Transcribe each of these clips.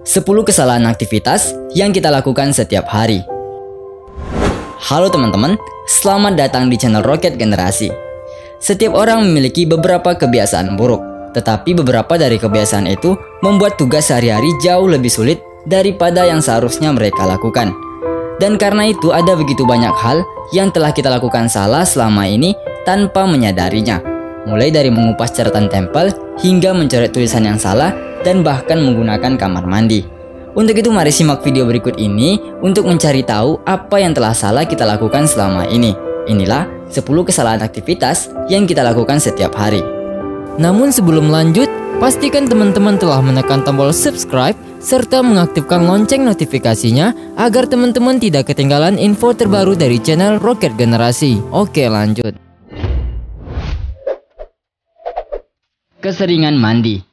10 kesalahan aktivitas yang kita lakukan setiap hari. Halo teman-teman, selamat datang di channel Rocket Generasi. Setiap orang memiliki beberapa kebiasaan buruk, tetapi beberapa dari kebiasaan itu membuat tugas sehari-hari jauh lebih sulit daripada yang seharusnya mereka lakukan. Dan karena itu ada begitu banyak hal yang telah kita lakukan salah selama ini tanpa menyadarinya. Mulai dari mengupas catatan tempel hingga mencoret tulisan yang salah dan bahkan menggunakan kamar mandi. Untuk itu mari simak video berikut ini untuk mencari tahu apa yang telah salah kita lakukan selama ini. Inilah 10 kesalahan aktivitas yang kita lakukan setiap hari. Namun sebelum lanjut, pastikan teman-teman telah menekan tombol subscribe serta mengaktifkan lonceng notifikasinya agar teman-teman tidak ketinggalan info terbaru dari channel Rocket Generasi. Oke, lanjut. Keseringan mandi.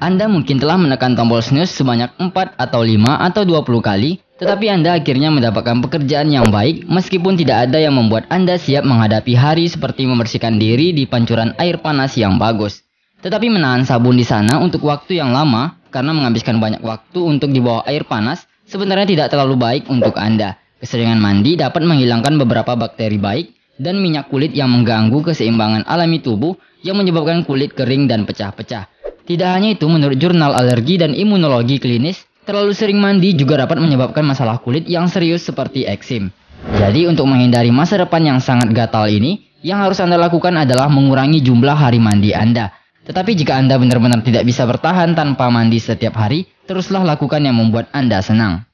Anda mungkin telah menekan tombol snooze sebanyak 4 atau 5 atau 20 kali, tetapi Anda akhirnya mendapatkan pekerjaan yang baik meskipun tidak ada yang membuat Anda siap menghadapi hari seperti membersihkan diri di pancuran air panas yang bagus. Tetapi menahan sabun di sana untuk waktu yang lama karena menghabiskan banyak waktu untuk di bawah air panas sebenarnya tidak terlalu baik untuk Anda. Keseringan mandi dapat menghilangkan beberapa bakteri baik dan minyak kulit yang mengganggu keseimbangan alami tubuh yang menyebabkan kulit kering dan pecah-pecah. Tidak hanya itu, menurut jurnal alergi dan imunologi klinis, terlalu sering mandi juga dapat menyebabkan masalah kulit yang serius seperti eksim. Jadi untuk menghindari masa depan yang sangat gatal ini, yang harus Anda lakukan adalah mengurangi jumlah hari mandi Anda. Tetapi jika Anda benar-benar tidak bisa bertahan tanpa mandi setiap hari, teruslah lakukan yang membuat Anda senang.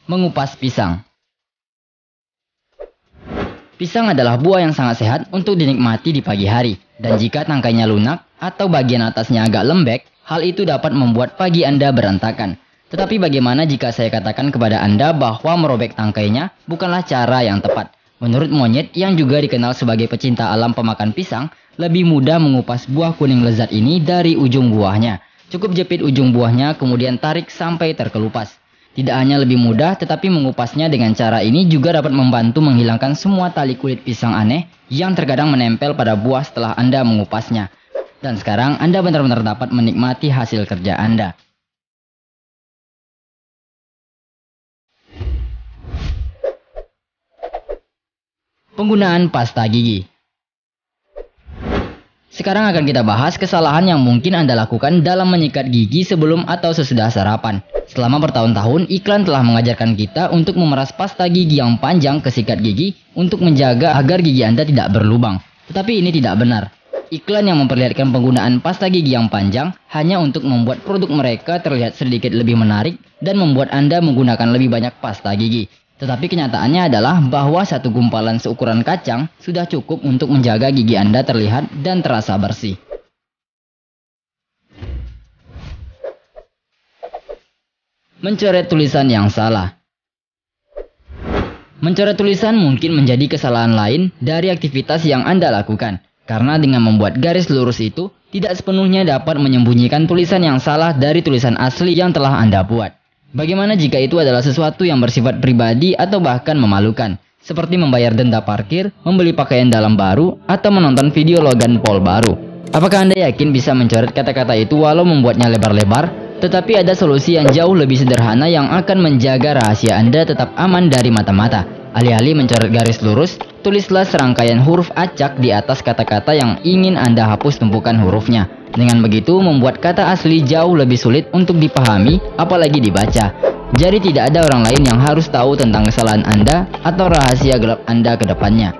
Mengupas pisang. Pisang adalah buah yang sangat sehat untuk dinikmati di pagi hari. Dan jika tangkainya lunak atau bagian atasnya agak lembek, hal itu dapat membuat pagi Anda berantakan. Tetapi bagaimana jika saya katakan kepada Anda bahwa merobek tangkainya bukanlah cara yang tepat? Menurut monyet yang juga dikenal sebagai pecinta alam pemakan pisang, lebih mudah mengupas buah kuning lezat ini dari ujung buahnya. Cukup jepit ujung buahnya kemudian tarik sampai terkelupas. Tidak hanya lebih mudah, tetapi mengupasnya dengan cara ini juga dapat membantu menghilangkan semua tali kulit pisang aneh yang terkadang menempel pada buah setelah Anda mengupasnya. Dan sekarang Anda benar-benar dapat menikmati hasil kerja Anda. Penggunaan pasta gigi. Sekarang akan kita bahas kesalahan yang mungkin Anda lakukan dalam menyikat gigi sebelum atau sesudah sarapan. Selama bertahun-tahun, iklan telah mengajarkan kita untuk memeras pasta gigi yang panjang ke sikat gigi untuk menjaga agar gigi Anda tidak berlubang. Tetapi ini tidak benar. Iklan yang memperlihatkan penggunaan pasta gigi yang panjang hanya untuk membuat produk mereka terlihat sedikit lebih menarik dan membuat Anda menggunakan lebih banyak pasta gigi. Tetapi kenyataannya adalah bahwa satu gumpalan seukuran kacang sudah cukup untuk menjaga gigi Anda terlihat dan terasa bersih. Mencoret tulisan yang salah. Mencoret tulisan mungkin menjadi kesalahan lain dari aktivitas yang Anda lakukan. Karena dengan membuat garis lurus itu, tidak sepenuhnya dapat menyembunyikan tulisan yang salah dari tulisan asli yang telah Anda buat. Bagaimana jika itu adalah sesuatu yang bersifat pribadi atau bahkan memalukan? Seperti membayar denda parkir, membeli pakaian dalam baru, atau menonton video Logan Paul baru. Apakah Anda yakin bisa mencoret kata-kata itu walau membuatnya lebar-lebar? Tetapi ada solusi yang jauh lebih sederhana yang akan menjaga rahasia Anda tetap aman dari mata-mata. Alih-alih mencoret garis lurus, tulislah serangkaian huruf acak di atas kata-kata yang ingin Anda hapus tumpukan hurufnya. Dengan begitu membuat kata asli jauh lebih sulit untuk dipahami, apalagi dibaca. Jadi tidak ada orang lain yang harus tahu tentang kesalahan Anda atau rahasia gelap Anda ke depannya.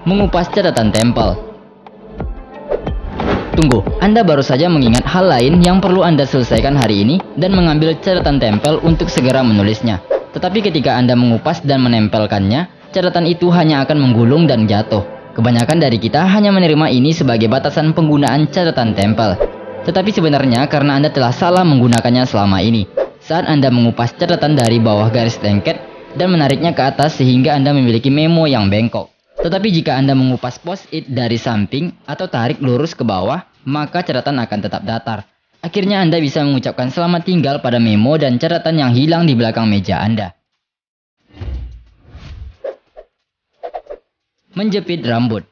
Mengupas catatan tempel. Tunggu, Anda baru saja mengingat hal lain yang perlu Anda selesaikan hari ini dan mengambil catatan tempel untuk segera menulisnya. Tetapi ketika Anda mengupas dan menempelkannya, catatan itu hanya akan menggulung dan jatuh. Kebanyakan dari kita hanya menerima ini sebagai batasan penggunaan catatan tempel. Tetapi sebenarnya karena Anda telah salah menggunakannya selama ini. Saat Anda mengupas catatan dari bawah garis lengket dan menariknya ke atas sehingga Anda memiliki memo yang bengkok. Tetapi jika Anda mengupas post-it dari samping atau tarik lurus ke bawah, maka catatan akan tetap datar. Akhirnya Anda bisa mengucapkan selamat tinggal pada memo dan catatan yang hilang di belakang meja Anda. Menjepit rambut.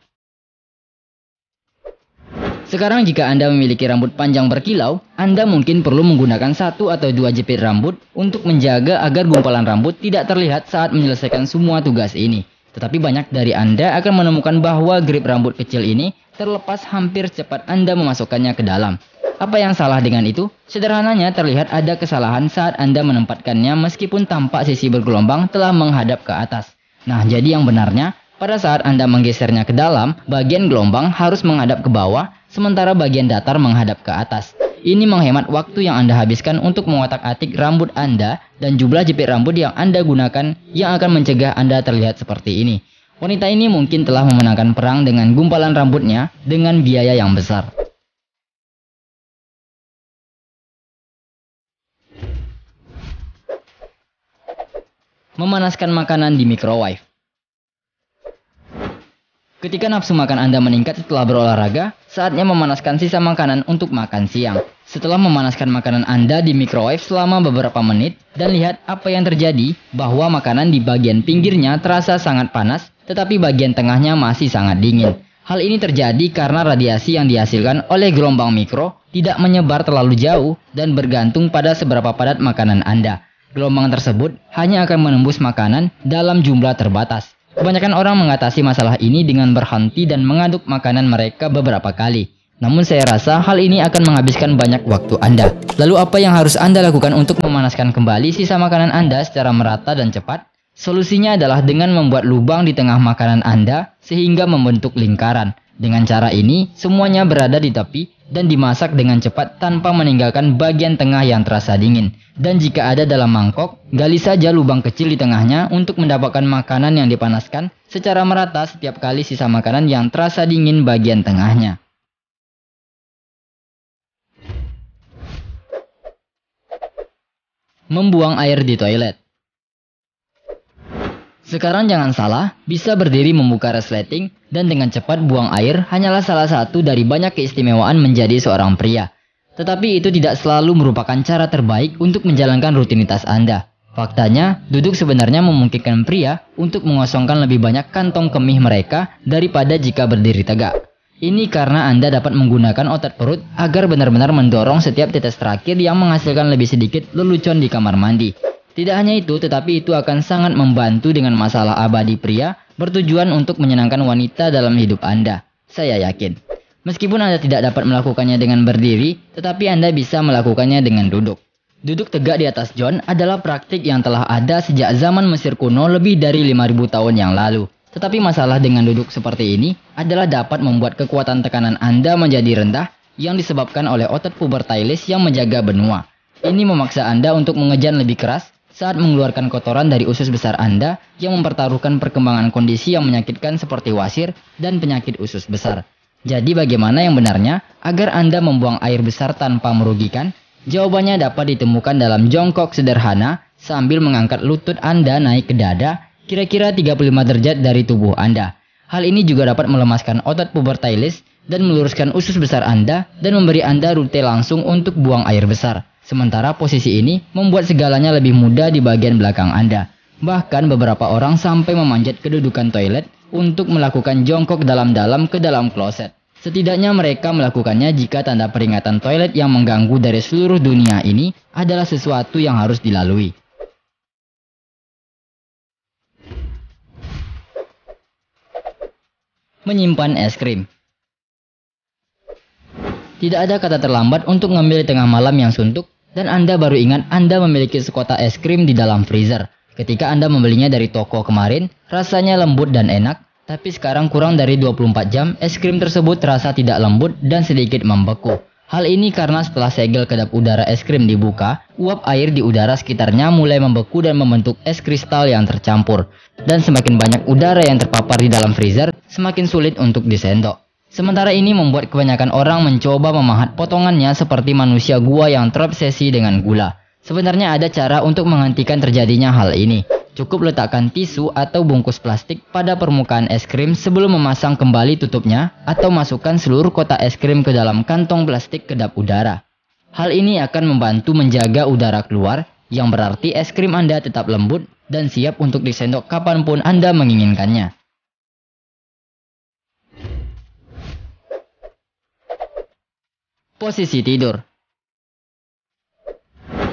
Sekarang jika Anda memiliki rambut panjang berkilau, Anda mungkin perlu menggunakan 1 atau 2 jepit rambut untuk menjaga agar gumpalan rambut tidak terlihat saat menyelesaikan semua tugas ini. Tetapi banyak dari Anda akan menemukan bahwa grip rambut kecil ini terlepas hampir cepat Anda memasukkannya ke dalam. Apa yang salah dengan itu? Sederhananya terlihat ada kesalahan saat Anda menempatkannya meskipun tampak sisi bergelombang telah menghadap ke atas. Nah, jadi yang benarnya, pada saat Anda menggesernya ke dalam, bagian gelombang harus menghadap ke bawah, sementara bagian datar menghadap ke atas. Ini menghemat waktu yang Anda habiskan untuk mengotak-atik rambut Anda dan jumlah jepit rambut yang Anda gunakan yang akan mencegah Anda terlihat seperti ini. Wanita ini mungkin telah memenangkan perang dengan gumpalan rambutnya dengan biaya yang besar. Memanaskan makanan di microwave. Ketika nafsu makan Anda meningkat setelah berolahraga, saatnya memanaskan sisa makanan untuk makan siang. Setelah memanaskan makanan Anda di microwave selama beberapa menit, dan lihat apa yang terjadi, bahwa makanan di bagian pinggirnya terasa sangat panas, tetapi bagian tengahnya masih sangat dingin. Hal ini terjadi karena radiasi yang dihasilkan oleh gelombang mikro tidak menyebar terlalu jauh dan bergantung pada seberapa padat makanan Anda. Gelombang tersebut hanya akan menembus makanan dalam jumlah terbatas. Kebanyakan orang mengatasi masalah ini dengan berhenti dan mengaduk makanan mereka beberapa kali. Namun saya rasa hal ini akan menghabiskan banyak waktu Anda. Lalu apa yang harus Anda lakukan untuk memanaskan kembali sisa makanan Anda secara merata dan cepat? Solusinya adalah dengan membuat lubang di tengah makanan Anda sehingga membentuk lingkaran. Dengan cara ini, semuanya berada di tepi dan dimasak dengan cepat tanpa meninggalkan bagian tengah yang terasa dingin. Dan jika ada dalam mangkok, gali saja lubang kecil di tengahnya untuk mendapatkan makanan yang dipanaskan secara merata setiap kali sisa makanan yang terasa dingin bagian tengahnya. Membuang air di toilet. Sekarang jangan salah, bisa berdiri membuka resleting dan dengan cepat buang air hanyalah salah satu dari banyak keistimewaan menjadi seorang pria. Tetapi itu tidak selalu merupakan cara terbaik untuk menjalankan rutinitas Anda. Faktanya, duduk sebenarnya memungkinkan pria untuk mengosongkan lebih banyak kantong kemih mereka daripada jika berdiri tegak. Ini karena Anda dapat menggunakan otot perut agar benar-benar mendorong setiap tetes terakhir yang menghasilkan lebih sedikit lelucon di kamar mandi. Tidak hanya itu, tetapi itu akan sangat membantu dengan masalah abadi pria bertujuan untuk menyenangkan wanita dalam hidup Anda. Saya yakin. Meskipun Anda tidak dapat melakukannya dengan berdiri, tetapi Anda bisa melakukannya dengan duduk. Duduk tegak di atas john adalah praktik yang telah ada sejak zaman Mesir kuno lebih dari 5.000 tahun yang lalu. Tetapi masalah dengan duduk seperti ini adalah dapat membuat kekuatan tekanan Anda menjadi rendah yang disebabkan oleh otot pubertailis yang menjaga benua. Ini memaksa Anda untuk mengejan lebih keras saat mengeluarkan kotoran dari usus besar Anda yang mempertaruhkan perkembangan kondisi yang menyakitkan seperti wasir dan penyakit usus besar. Jadi bagaimana yang benarnya agar Anda membuang air besar tanpa merugikan? Jawabannya dapat ditemukan dalam jongkok sederhana sambil mengangkat lutut Anda naik ke dada kira-kira 35 derajat dari tubuh Anda. Hal ini juga dapat melemaskan otot pubertailis dan meluruskan usus besar Anda dan memberi Anda rute langsung untuk buang air besar. Sementara posisi ini membuat segalanya lebih mudah di bagian belakang Anda. Bahkan beberapa orang sampai memanjat kedudukan toilet untuk melakukan jongkok dalam-dalam ke dalam kloset. Setidaknya mereka melakukannya jika tanda peringatan toilet yang mengganggu dari seluruh dunia ini adalah sesuatu yang harus dilalui. Menyimpan es krim. Tidak ada kata terlambat untuk mengambil di tengah malam yang suntuk dan Anda baru ingat Anda memiliki sekotak es krim di dalam freezer. Ketika Anda membelinya dari toko kemarin, rasanya lembut dan enak, tapi sekarang kurang dari 24 jam, es krim tersebut terasa tidak lembut dan sedikit membeku. Hal ini karena setelah segel kedap udara es krim dibuka, uap air di udara sekitarnya mulai membeku dan membentuk es kristal yang tercampur. Dan semakin banyak udara yang terpapar di dalam freezer, semakin sulit untuk disendok. Sementara ini membuat kebanyakan orang mencoba memahat potongannya seperti manusia gua yang terobsesi dengan gula. Sebenarnya ada cara untuk menghentikan terjadinya hal ini. Cukup letakkan tisu atau bungkus plastik pada permukaan es krim sebelum memasang kembali tutupnya atau masukkan seluruh kotak es krim ke dalam kantong plastik kedap udara. Hal ini akan membantu menjaga udara keluar, yang berarti es krim Anda tetap lembut dan siap untuk disendok kapanpun Anda menginginkannya. Posisi tidur.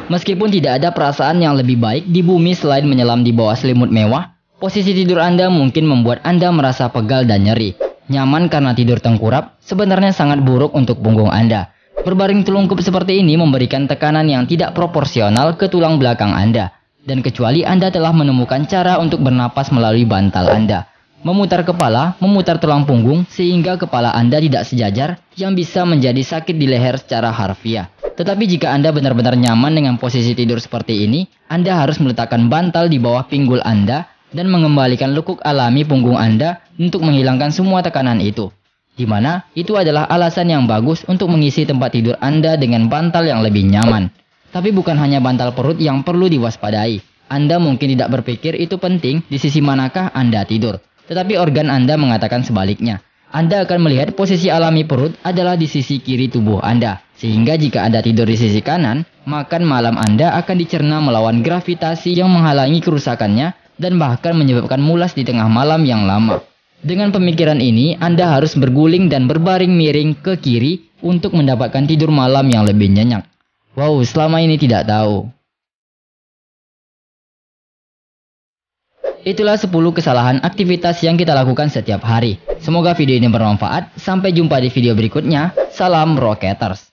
Meskipun tidak ada perasaan yang lebih baik di bumi selain menyelam di bawah selimut mewah, posisi tidur Anda mungkin membuat Anda merasa pegal dan nyeri. Nyaman karena tidur tengkurap, sebenarnya sangat buruk untuk punggung Anda. Berbaring telungkup seperti ini memberikan tekanan yang tidak proporsional ke tulang belakang Anda. Dan kecuali Anda telah menemukan cara untuk bernapas melalui bantal Anda. Memutar kepala, memutar tulang punggung, sehingga kepala Anda tidak sejajar, yang bisa menjadi sakit di leher secara harfiah. Tetapi jika Anda benar-benar nyaman dengan posisi tidur seperti ini, Anda harus meletakkan bantal di bawah pinggul Anda dan mengembalikan lekuk alami punggung Anda untuk menghilangkan semua tekanan itu. Di mana itu adalah alasan yang bagus untuk mengisi tempat tidur Anda dengan bantal yang lebih nyaman. Tapi bukan hanya bantal perut yang perlu diwaspadai. Anda mungkin tidak berpikir itu penting di sisi manakah Anda tidur. Tetapi organ Anda mengatakan sebaliknya. Anda akan melihat posisi alami perut adalah di sisi kiri tubuh Anda. Sehingga jika Anda tidur di sisi kanan, makan malam Anda akan dicerna melawan gravitasi yang menghalangi kerusakannya dan bahkan menyebabkan mulas di tengah malam yang lama. Dengan pemikiran ini, Anda harus berguling dan berbaring miring ke kiri untuk mendapatkan tidur malam yang lebih nyenyak. Wow, selama ini tidak tahu. Itulah 10 kesalahan aktivitas yang kita lakukan setiap hari. Semoga video ini bermanfaat. Sampai jumpa di video berikutnya. Salam Rocketers.